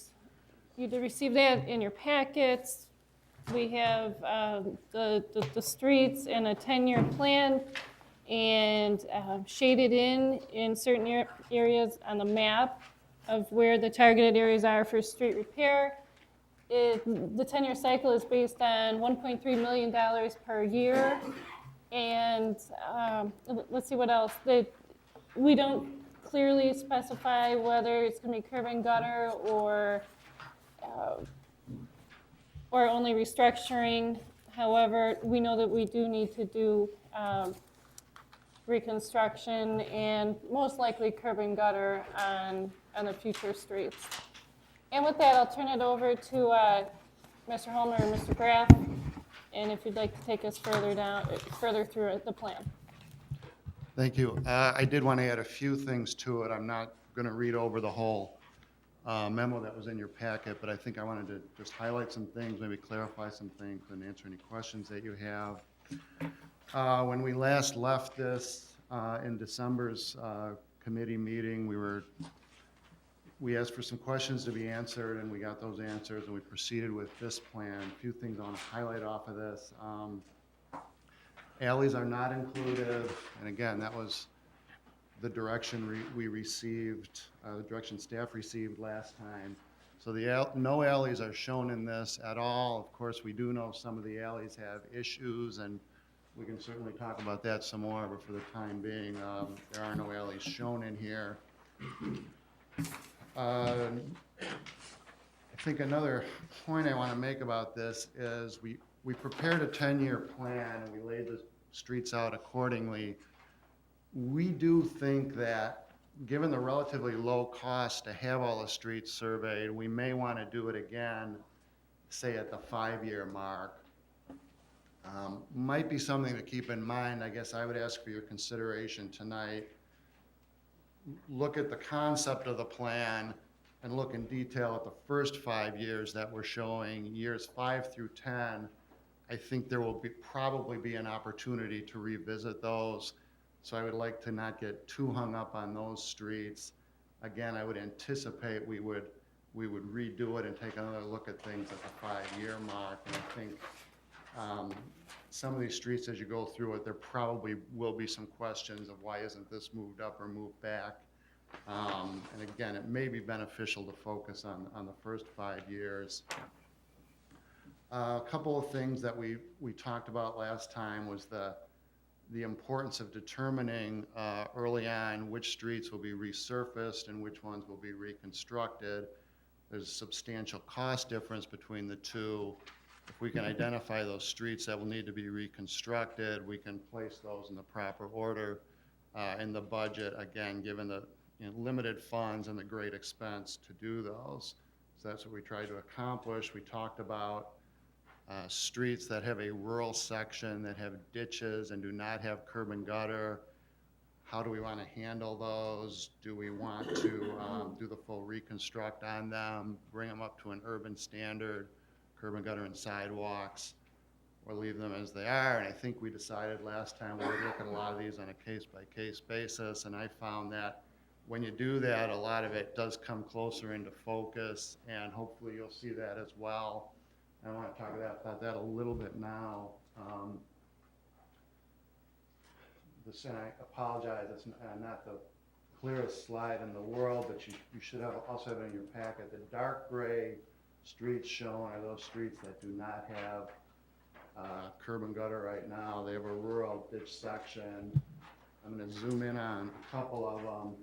you did receive that in your packets. We have the streets and a 10-year plan, and shaded in certain areas on the map of where the targeted areas are for street repair. The 10-year cycle is based on $1.3 million per year. And let's see what else. We don't clearly specify whether it's going to be curb and gutter or only restructuring. However, we know that we do need to do reconstruction and most likely curb and gutter on the future streets. And with that, I'll turn it over to Mr. Homer and Mr. Graff, and if you'd like to take us further through the plan. Thank you. I did want to add a few things to it. I'm not going to read over the whole memo that was in your packet, but I think I wanted to just highlight some things, maybe clarify some things, and answer any questions that you have. When we last left this in December's committee meeting, we asked for some questions to be answered, and we got those answers, and we proceeded with this plan. A few things I want to highlight off of this. Alleys are not included, and again, that was the direction we received, the direction staff received last time. So no alleys are shown in this at all. Of course, we do know some of the alleys have issues, and we can certainly talk about that some more, but for the time being, there are no alleys shown in here. I think another point I want to make about this is we prepared a 10-year plan and we laid the streets out accordingly. We do think that given the relatively low cost to have all the streets surveyed, we may want to do it again, say at the 5-year mark. Might be something to keep in mind. I guess I would ask for your consideration tonight. Look at the concept of the plan and look in detail at the first 5 years that we're showing, years 5 through 10. I think there will probably be an opportunity to revisit those. So I would like to not get too hung up on those streets. Again, I would anticipate we would redo it and take another look at things at the 5-year mark. And I think some of these streets, as you go through it, there probably will be some questions of why isn't this moved up or moved back. And again, it may be beneficial to focus on the first 5 years. A couple of things that we talked about last time was the importance of determining early on which streets will be resurfaced and which ones will be reconstructed. There's a substantial cost difference between the two. if we can identify those streets that will need to be reconstructed, we can place those in the proper order in the budget, again, given the limited funds and the great expense to do those. So that's what we tried to accomplish. We talked about streets that have a rural section, that have ditches and do not have curb and gutter. How do we want to handle those? Do we want to do the full reconstruct on them, bring them up to an urban standard, curb and gutter and sidewalks, or leave them as they are? And I think we decided last time we would look at a lot of these on a case-by-case basis, and I found that when you do that, a lot of it does come closer into focus, and hopefully you'll see that as well. I want to talk about that a little bit now. And I apologize, it's not the clearest slide in the world, but you should also have it in your packet. The dark gray streets shown are those streets that do not have curb and gutter right now. They have a rural ditch section. I'm going to zoom in on a couple of them.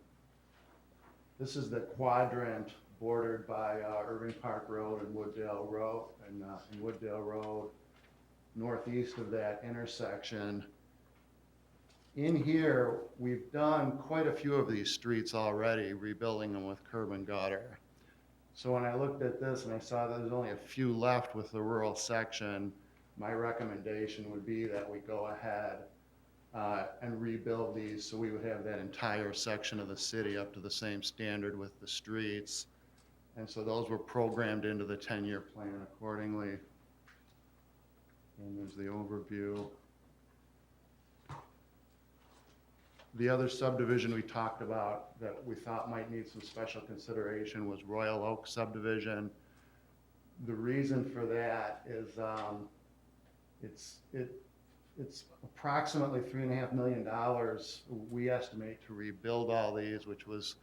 This is the quadrant bordered by Irving Park Road and Wooddale Road, and Wooddale Road, northeast of that intersection. In here, we've done quite a few of these streets already, rebuilding them with curb and gutter. So when I looked at this and I saw that there's only a few left with the rural section, my recommendation would be that we go ahead and rebuild these so we would have that entire section of the city up to the same standard with the streets. And so those were programmed into the 10-year plan accordingly. And there's the overview. The other subdivision we talked about that we thought might need some special consideration was Royal Oak subdivision. The reason for that is it's approximately $3.5 million we estimate to rebuild all these, which was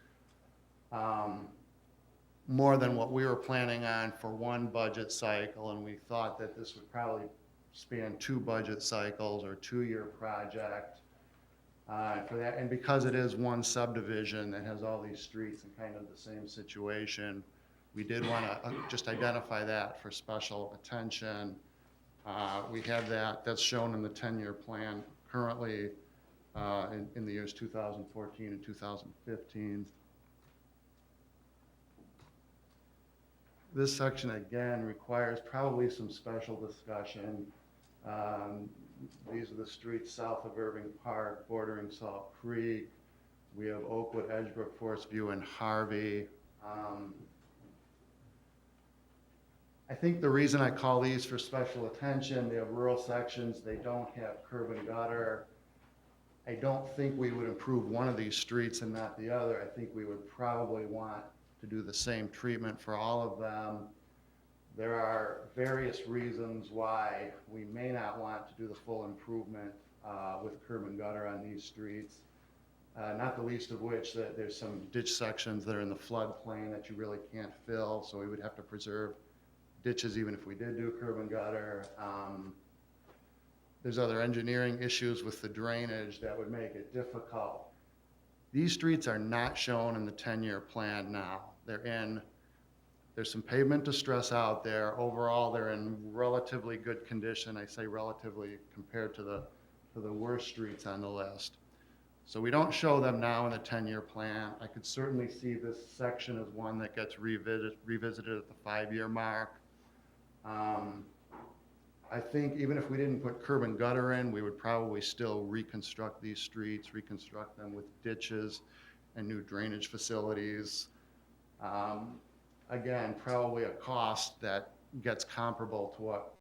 more than what we were planning on for one budget cycle, and we thought that this would probably span 2 budget cycles or 2-year project. For that, and because it is one subdivision that has all these streets in kind of the same situation, we did want to just identify that for special attention. We have that's shown in the 10-year plan currently in the years 2014 and 2015. This section, again, requires probably some special discussion. These are the streets south of Irving Park, bordering Salt Creek. We have Oakwood, Edgebrook, Forest View, and Harvey. I think the reason I call these for special attention, they have rural sections, they don't have curb and gutter. I don't think we would improve one of these streets and not the other. I think we would probably want to do the same treatment for all of them. There are various reasons why we may not want to do the full improvement with curb and gutter on these streets. Not the least of which that there's some ditch sections that are in the floodplain that you really can't fill, so we would have to preserve ditches even if we did do curb and gutter. There's other engineering issues with the drainage that would make it difficult. These streets are not shown in the 10-year plan now. There's some pavement distress out there. Overall, they're in relatively good condition. I say relatively compared to the worst streets on the list. So we don't show them now in the 10-year plan. I could certainly see this section as one that gets revisited at the 5-year mark. I think even if we didn't put curb and gutter in, we would probably still reconstruct these streets, reconstruct them with ditches and new drainage facilities. Again, probably a cost that gets comparable to what